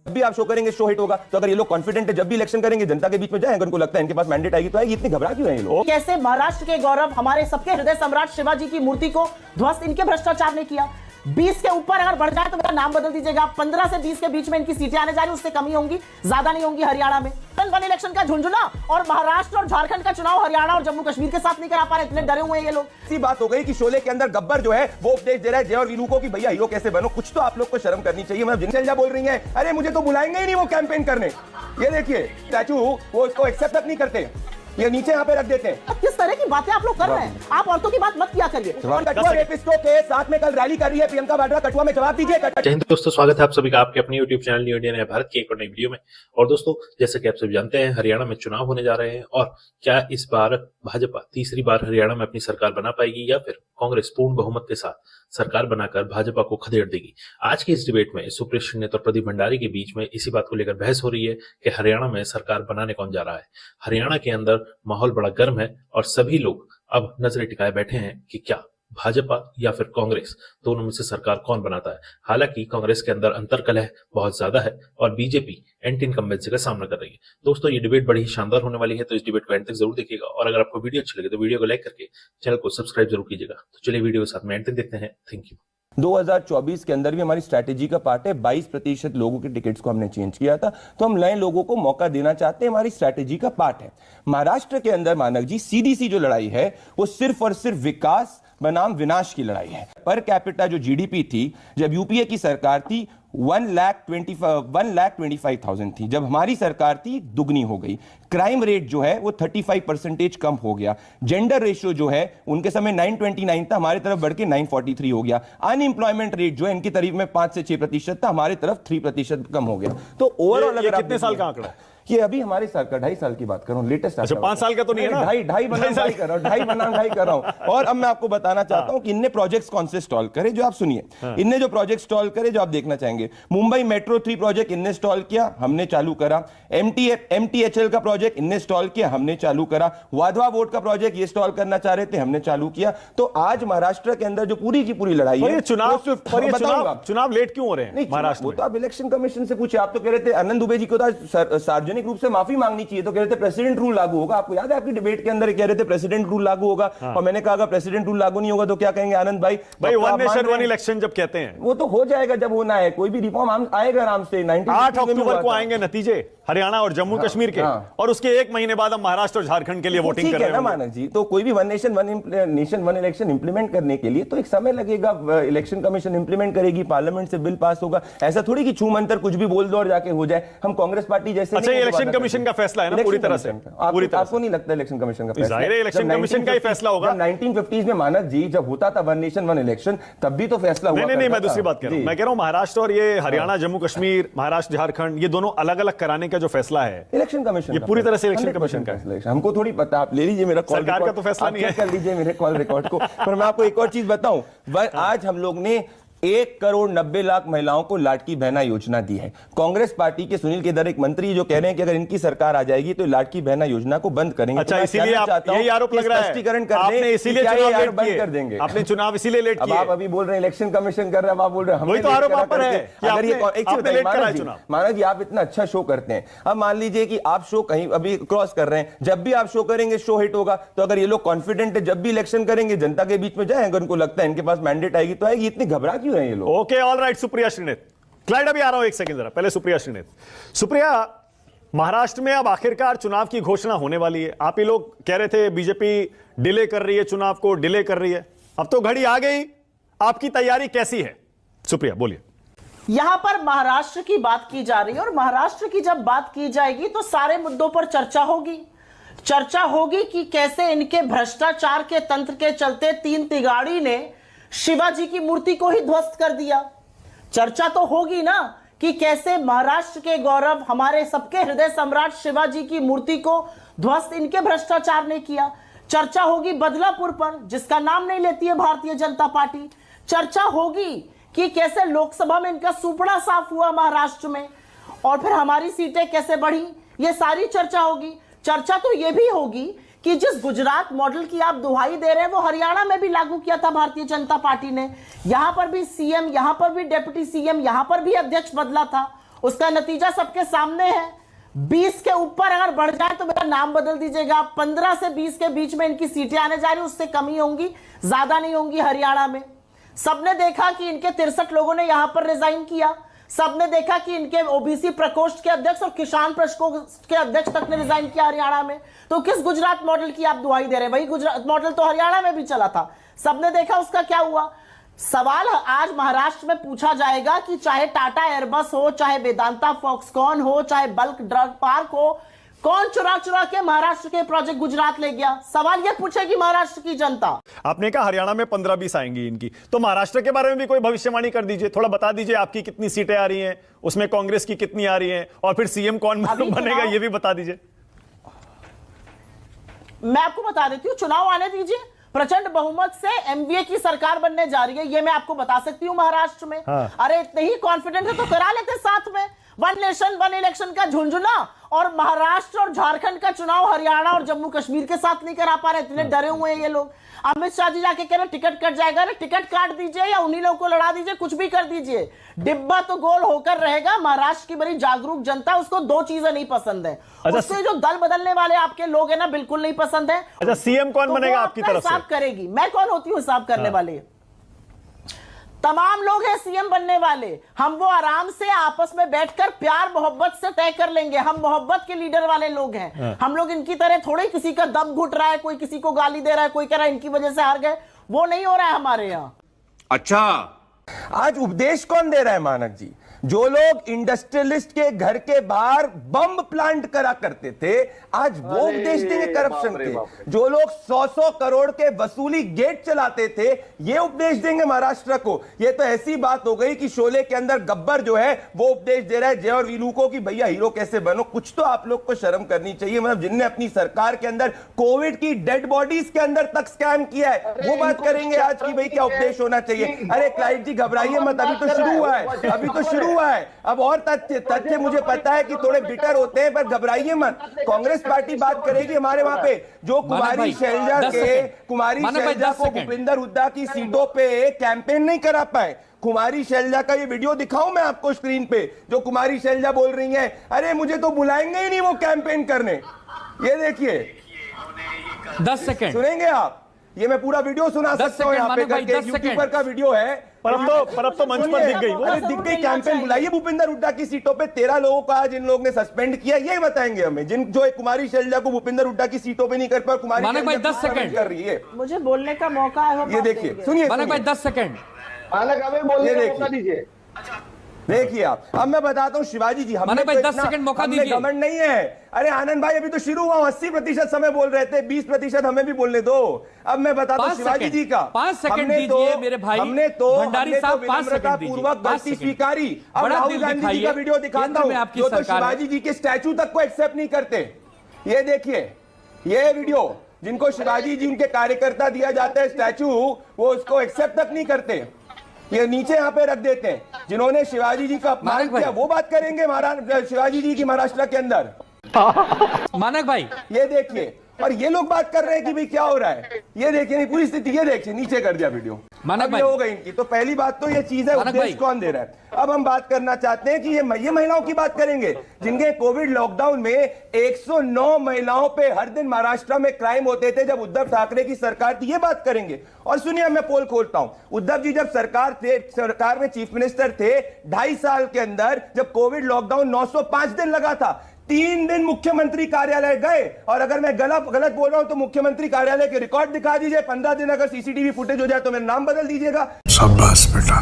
जब भी आप शो करेंगे शो हिट होगा। तो अगर ये लोग कॉन्फिडेंट है जब भी इलेक्शन करेंगे जनता के बीच में जाएंगे, उनको लगता है इनके पास मैंडेट आएगी तो आएगी, इतनी घबरा क्यों है ये लोग? कैसे महाराष्ट्र के गौरव हमारे सबके हृदय सम्राट शिवाजी की मूर्ति को ध्वस्त इनके भ्रष्टाचार ने किया। 20 के ऊपर अगर बढ़ जाए तो मेरा नाम बदल दीजिएगा। 15 से 20 के बीच में इनकी सीटें आने जा रही, उससे कमी होंगी, ज्यादा नहीं होंगी हरियाणा में। वन इलेक्शन का झुंझुना और महाराष्ट्र और झारखंड का चुनाव हरियाणा और जम्मू कश्मीर के साथ नहीं करा पा रहे, इतने डरे हुए हैं ये लोग। इसी बात हो गई कि शोले के अंदर गब्बर जो है वो उपदेश दे रहा है जय और वीरू को कि भैया हीरो कैसे बनो। कुछ तो आप लोग को शर्म करनी चाहिए। मैं जिनसे बोल रही है, अरे मुझे तो बुलाएंगे ही नहीं वो कैंपेन करने। ये देखिए स्टैचू वो उसको एक्सेप्ट तक नहीं करते, ये नीचे यहाँ पे रख देते हैं। किस तरह की बातें आप लोग कर रहे हैं? आप औरतों की बात मत किया करिए। कठुआ रेपिस्टों के साथ में कल रैली कर रही है प्रियंका वाड्रा, कठुआ में जवाब दीजिए। जय हिंद दोस्तों, स्वागत है आप सभी का आपके अपने YouTube चैनल न्यू इंडिया नया भारत की एक और नई वीडियो में। और दोस्तों, जैसे कि आप सभी जानते हैं, हरियाणा में चुनाव होने जा रहे हैं और क्या इस बार भाजपा तीसरी बार हरियाणा में अपनी सरकार बना पाएगी या फिर कांग्रेस पूर्ण बहुमत के साथ सरकार बनाकर भाजपा को खदेड़ देगी। आज की इस डिबेट में सुप्रिया श्रीनेत और प्रदीप भंडारी के बीच में इसी बात को लेकर बहस हो रही है कि हरियाणा में सरकार बनाने कौन जा रहा है। हरियाणा के अंदर माहौल बड़ा गर्म है और सभी लोग अब नजरें टिकाए बैठे हैं कि क्या भाजपा या फिर कांग्रेस, दोनों में से सरकार कौन बनाता है। हालांकि कांग्रेस के अंदर अंतर्कलह बहुत ज्यादा है और बीजेपी एंटी इनकम्बेंसी का सामना कर रही है। दोस्तों, ये डिबेट बड़ी ही शानदार होने वाली है, तो इस डिबेट को एंड तक जरूर देखिएगा। और अगर आपको वीडियो अच्छी लगे तो वीडियो को लाइक करके चैनल को सब्सक्राइब जरूर कीजिएगा। तो चलिए वीडियो के साथ में एंड तक देखते हैं। Thank you. 2024 के अंदर भी हमारी स्ट्रैटेजी का पार्ट है। 22% लोगों के टिकट्स को हमने चेंज किया था, तो हम नए लोगों को मौका देना चाहते हैं, हमारी स्ट्रैटेजी का पार्ट है। महाराष्ट्र के अंदर मानक जी सीधी जो लड़ाई है वो सिर्फ और सिर्फ विकास बनाम विनाश की लड़ाई है। पर कैपिटा जो जीडीपी थी जब यूपीए की सरकार थी 1,25,000 थी, जब हमारी सरकार थी दुगनी हो गई। क्राइम रेट जो है वो 35% कम हो गया। जेंडर रेशियो जो है उनके समय 929 था, हमारी तरफ बढ़ के 943 हो गया। अनएम्प्लॉयमेंट रेट जो है इनकी तरफ में 5 से 6% था, हमारी तरफ 3% कम हो गया। तो ओवरऑल अगर कितने साल का आंकड़ा है ये? अभी हमारे साल का 2.5 साल की बात कर रहा हूं, लेटेस्ट। अच्छा, 5 साल का तो नहीं है ना? ढाई बनाम ढाई कर रहा हूं। और अब मैं आपको बताना चाहता हूं कि इनने प्रोजेक्ट्स कौन से स्टॉल करे जो आप सुनिए। इनने जो प्रोजेक्ट स्टॉल करे जो आप देखना चाहेंगे, मुंबई मेट्रो 3 प्रोजेक्ट इनने स्टॉल किया, हमने चालू करा। MTHL का प्रोजेक्ट इनने स्टॉल किया, हमने चालू करा। वाधवा वोट का प्रोजेक्ट ये स्टॉल करना चाह रहे थे, हमने चालू किया। तो आज महाराष्ट्र के अंदर जो पूरी की पूरी लड़ाई है, चुनाव लेट क्यों हो रहे हैं महाराष्ट्र में? तो आप इलेक्शन कमीशन से पूछे। आप तो कह रहे थे आनंद दुबे जी को सार्वजनिक रूप से माफी चाहिए, तो कह रहे थे प्रेसिडेंट रूल लागू होगा। आपको याद है आपकी डिबेट के अंदर कह रहे थे प्रेसिडेंट रूल लागू होगा। और मैंने कहा प्रेसिडेंट रूल लागू नहीं होगा तो क्या कहेंगे आनंद भाई? वन नेशन वन इलेक्शन जब कहते हैं वो तो हो जाएगा जब होना है। कोई भी रिफॉर्म आएगा आराम से। 8 अक्टूबर को आएंगे नतीजे हरियाणा और जम्मू कश्मीर के, और उसके 1 महीने बाद हम महाराष्ट्र और झारखंड के लिए वोटिंग कर रहे हैं मानक जी। तो कोई भी one nation one election implement करने के लिए तो एक समय लगेगा। इलेक्शन कमीशन इंप्लीमेंट करेगी, पार्लियामेंट से बिल पास होगा। ऐसा थोड़ी कि छू मंतर कुछ भी बोल दो और जाके हो जाए। हम कांग्रेस पार्टी जैसे इलेक्शन कमीशन का फैसला है ना पूरी तरह से। आपको नहीं लगता इलेक्शन कमीशन का फैसला? इलेक्शन कमीशन का ही फैसला होगा। 1950s में मानक जी जब होता था वन नेशन वन इलेक्शन, तब भी तो फैसला हुआ। नहीं, मैं दूसरी बात कह रहा हूं। मैं कह रहा हूं महाराष्ट्र और ये हरियाणा जम्मू कश्मीर, महाराष्ट्र झारखंड, ये दोनों अलग अलग कराने का जो फैसला है इलेक्शन कमीशन, ये पूरी तरह से इलेक्शन कमीशन का है। हमको थोड़ी पता। आप ले लीजिए मेरा कॉल, सरकार का तो फैसला नहीं है, कर लीजिए मेरे कॉल रिकॉर्ड को। पर मैं आपको एक और चीज बताऊं, आज हम लोग ने 1,90,00,000 महिलाओं को लाडकी बहना योजना दी है। कांग्रेस पार्टी के सुनील केदार एक मंत्री जो कह रहे हैं कि अगर इनकी सरकार आ जाएगी तो लाडकी बहना योजना को बंद करेंगे। अच्छा, इसीलिए यही आरोप लग रहा है आपने इसीलिए चुनाव बंद कर देंगे। आपने चुनाव इसीलिए लेट किए। आप अभी बोल रहे हैं इलेक्शन कमीशन कर रहे हैं, आप बोल रहे हैं वही तो आरोप आप पर है। अगर ये माना कि आप इतना अच्छा शो करते हैं, अब मान लीजिए कि आप शो कहीं अभी क्रॉस कर रहे हैं, जब भी आप शो करेंगे शो हिट होगा। तो अगर ये लोग कॉन्फिडेंट है जब भी इलेक्शन करेंगे जनता के बीच में जाएंगे, उनको लगता है इनके पास मैंडेट आएगी तो आएगी, इतनी घबरा क्यों है ये लोग? Okay, all right. Supriya Shrinate, Clyde अभी आ रहा हूं, एक सेकंड जरा। पहले सुप्रिया श्रीनेत। सुप्रिया, महाराष्ट्र में अब आखिरकार चुनाव की घोषणा होने वाली है। आप ही लोग कह रहे थे बीजेपी डिले कर रही है, चुनाव को डिले कर रही है। अब तो घड़ी आ गई, आपकी तैयारी कैसी है? सुप्रिया बोलिए। यहां पर महाराष्ट्र की बात की जा रही है और महाराष्ट्र की जब बात की जाएगी तो सारे मुद्दों पर चर्चा होगी कि कैसे इनके भ्रष्टाचार के तंत्र के चलते 3 तिगाड़ी ने शिवाजी की मूर्ति को ही ध्वस्त कर दिया। चर्चा तो होगी ना कि कैसे महाराष्ट्र के गौरव हमारे सबके हृदय सम्राट शिवाजी की मूर्ति को ध्वस्त इनके भ्रष्टाचार ने किया। चर्चा होगी बदलापुर पर, जिसका नाम नहीं लेती है भारतीय जनता पार्टी। चर्चा होगी कि कैसे लोकसभा में इनका सुपड़ा साफ हुआ महाराष्ट्र में और फिर हमारी सीटें कैसे बढ़ी, ये सारी चर्चा होगी। चर्चा तो यह भी होगी कि जिस गुजरात मॉडल की आप दुहाई दे रहे हैं वो हरियाणा में भी लागू किया था भारतीय जनता पार्टी ने। यहां पर भी सीएम, यहां पर भी डिप्टी सीएम, यहां पर भी अध्यक्ष बदला था उसका नतीजा सबके सामने है। 20 के ऊपर अगर बढ़ जाए तो मेरा नाम बदल दीजिएगा। 15 से 20 के बीच में इनकी सीटें आने जा रही, उससे कम ही होंगी, ज्यादा नहीं होंगी हरियाणा में। सबने देखा कि इनके 63 लोगों ने यहां पर रिजाइन किया। सबने देखा कि इनके ओबीसी प्रकोष्ठ के अध्यक्ष और किसान प्रकोष्ठ के अध्यक्ष तक ने रिजाइन किया हरियाणा में। तो किस गुजरात मॉडल की आप दुहाई दे रहे हैं? वही गुजरात मॉडल तो हरियाणा में भी चला था, सबने देखा उसका क्या हुआ। सवाल आज महाराष्ट्र में पूछा जाएगा कि चाहे टाटा एयरबस हो, चाहे वेदांता फॉक्सकॉन हो, चाहे बल्क ड्रग पार्क हो, कौन चुरा चुरा के महाराष्ट्र के प्रोजेक्ट गुजरात ले गया? सवाल यह पूछेगी महाराष्ट्र की जनता। आपने कहा हरियाणा में 15-20 आएंगी इनकी, तो महाराष्ट्र के बारे में भी कोई भविष्यवाणी कर दीजिए, थोड़ा बता दीजिए आपकी कितनी सीटें आ रही हैं, उसमें कांग्रेस की कितनी आ रही हैं, और फिर सीएम कौन बनेगा ये भी बता दीजिए। मैं आपको बता देती हूं, चुनाव आने दीजिए, प्रचंड बहुमत से एमवीए की सरकार बनने जा रही है, ये मैं आपको बता सकती हूं महाराष्ट्र में। हाँ। अरे इतने ही कॉन्फिडेंट है तो करा लेते साथ में, वन नेशन वन इलेक्शन का झुंझुना, और महाराष्ट्र और झारखंड का चुनाव हरियाणा और जम्मू कश्मीर के साथ नहीं करा पा रहे, इतने डरे हुए हैं ये लोग। अमित शाह जी जाके कह रहे टिकट कट जाएगा, अरे टिकट काट दीजिए या उन्हीं लोगों को लड़ा दीजिए, कुछ भी कर दीजिए, डिब्बा तो गोल होकर रहेगा। महाराष्ट्र की बड़ी जागरूक जनता, उसको दो चीजें नहीं पसंद है, उससे जो दल बदलने वाले आपके लोग हैं ना, बिल्कुल नहीं पसंद है। अच्छा, सीएम कौन तो बनेगा आपकी तरफ से? हिसाब करेगी, मैं कौन होती हूं हिसाब करने वाले? तमाम लोग हैं सीएम बनने वाले, हम वो आराम से आपस में बैठकर प्यार मोहब्बत से तय कर लेंगे। हम मोहब्बत के लीडर वाले लोग हैं, हम लोग इनकी तरह थोड़े किसी का दम घुट रहा है, कोई किसी को गाली दे रहा है, कोई कह रहा है इनकी वजह से हार गए, वो नहीं हो रहा है हमारे यहाँ। अच्छा, आज उपदेश कौन दे रहा है मानक जी? जो लोग इंडस्ट्रियलिस्ट के घर के बाहर बम प्लांट करा करते थे, आज वो उपदेश देंगे करप्शन के। जो लोग 100-100 करोड़ के वसूली गेट चलाते थे, ये उपदेश देंगे महाराष्ट्र को। ये तो ऐसी बात हो गई कि शोले के अंदर गब्बर जो है वो उपदेश दे रहा है जय और वीलू को कि भैया हीरो कैसे बनो। कुछ तो आप लोग को शर्म करनी चाहिए। मतलब जिनने अपनी सरकार के अंदर कोविड की डेड बॉडीज के अंदर तक स्कैम किया है, वो बात करेंगे आज की भाई क्या उपदेश होना चाहिए। अरे क्लाइंट जी घबराइए मत, अभी तो शुरू हुआ है, अभी तो शुरू हुआ है। अब और तथ्य मुझे पता है कि थोड़े बिटर होते हैं, पर घबराइए मत। कांग्रेस पार्टी बात करेगी हमारे वहां पे, जो कुमारी शैलजा को भूपिंदर हुड्डा की सीटों पे कैंपेन नहीं करा पाए। कुमारी शैलजा का ये वीडियो दिखाऊं मैं आपको स्क्रीन पे, जो कुमारी शैलजा बोल रही है अरे मुझे तो बुलाएंगे ही नहीं वो कैंपेन करने। ये देखिए 10 सेकंड सुनेंगे आप, ये मैं पूरा वीडियो सुना सकता हूँ यहाँ पे करके, यूट्यूबर का वीडियो है। पर अब तो मंच पर दिख गई वो। अरे दिख गई कैंपेन, बुलाइए भूपिंदर हुड्डा की सीटों पे 13 लोगों को आज इन लोगों ने सस्पेंड किया, ये बताएंगे हमें। जिन जो एक कुमारी शैलजा को भूपिंदर हुड्डा की सीटों पे नहीं कर पाए, कुमारी मानक भाई 10 सेकंड कर रही है। मुझे बोलने का मौका है, ये देखिए, सुनिए मानक भाई 10 सेकंड देखिए आप। अब मैं बताता हूँ शिवाजी जी, हमने भाई तो 10 सेकंड मौका दीजिए। घमंड नहीं है। अरे आनंद भाई अभी तो शुरू हुआ, 80% समय बोल रहे थे, 20% हमें भी बोलने दो। अब मैं बताता हूँ शिवाजी जी का। 5 सेकंड दीजिए मेरे भाई। हमने तो भंडारी साहब 5 सेकंड पूर्वक गलती स्वीकारी। अब राहुल गांधी जी का वीडियो दिखाता हूँ, जो तो शिवाजी जी के स्टैचू तक को एक्सेप्ट नहीं करते। ये देखिए ये वीडियो, जिनको शिवाजी जी उनके कार्यकर्ता दिया जाता है स्टैचू, वो उसको एक्सेप्ट तक नहीं करते। ये नीचे यहाँ पे रख देते हैं। जिन्होंने शिवाजी जी का अपमान किया वो बात करेंगे महाराष्ट्र शिवाजी जी की महाराष्ट्र के अंदर। मानक भाई ये देखिए, और ये लोग बात कर रहे हैं कि भाई क्या हो रहा है। ये देखिए पूरी स्थिति, ये देखिए नीचे कर दिया वीडियो। मानक भाई हो गई इनकी। तो पहली बात तो ये चीज है, उपदेश कौन दे रहा है। अब हम बात करना चाहते हैं कि ये महिलाओं की बात करेंगे, जिनके कोविड लॉकडाउन में 109 महिलाओं पे हर दिन महाराष्ट्र में क्राइम होते थे जब उद्धव ठाकरे की सरकार थी। ये बात करेंगे। और सुनिए मैं पोल खोलता हूं, उद्धव जी जब सरकार में चीफ मिनिस्टर थे, 2.5 साल के अंदर जब कोविड लॉकडाउन 905 दिन लगा था, 3 दिन मुख्यमंत्री कार्यालय गए। और अगर मैं गलत बोल रहा हूं तो मुख्यमंत्री कार्यालय के रिकॉर्ड दिखा दीजिए। 15 दिन अगर सीसीटीवी फुटेज हो जाए तो मेरा नाम बदल दीजिएगा। शाबाश बेटा,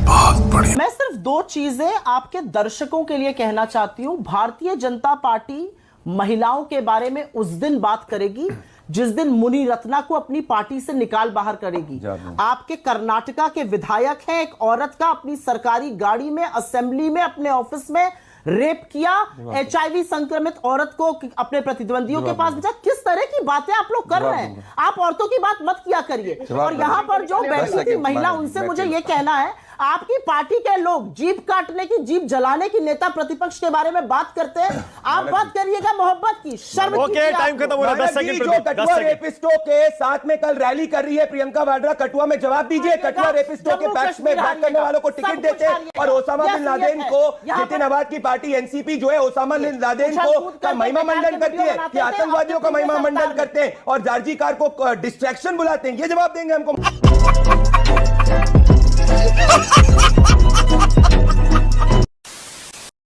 बहुत बढ़िया। मैं सिर्फ 2 चीजें आपके दर्शकों के लिए कहना चाहती हूं। भारतीय जनता पार्टी महिलाओं के बारे में उस दिन बात करेगी जिस दिन मुनि रत्ना को अपनी पार्टी से निकाल बाहर करेगी। आपके कर्नाटका के विधायक हैं, एक औरत का अपनी सरकारी गाड़ी में, असेंबली में, अपने ऑफिस में रेप किया, HIV संक्रमित औरत को अपने प्रतिद्वंदियों के पास भेजा। किस तरह की बातें आप लोग कर रहे हैं? आप औरतों की बात मत किया करिए। और यहां पर जो बैठी थी महिला, उनसे मुझे यह कहना है, आपकी पार्टी के लोग जीप काटने की, जीप जलाने की नेता प्रतिपक्ष के बारे में बात करते हैं। आप बात करिएगा मोहब्बत की, शर्म ओके, कीजिए टाइम आपको। खत्म हो रहा है। 10 मानव जी, सेकंड जो प्रदीप, 10 कठुआ सेकंड। रेपिस्टों के साथ में कल रैली कर रही है प्रियंका वाड्रा, कठुआ में जवाब दीजिए। कठुआ रेपिस्टों के पक्ष में बात करने वालों को टिकट देते हैं और ओसामा बिन लादेन को, नितिन अवाद की पार्टी एनसीपी जो है ओसामा बिन लादेन को का महिमा मंडन करती है कि आतंकवादियों का महिमा मंडन करते हैं और जार्जी कार को डिस्ट्रैक्शन बुलाते हैं। ये जवाब देंगे हमको।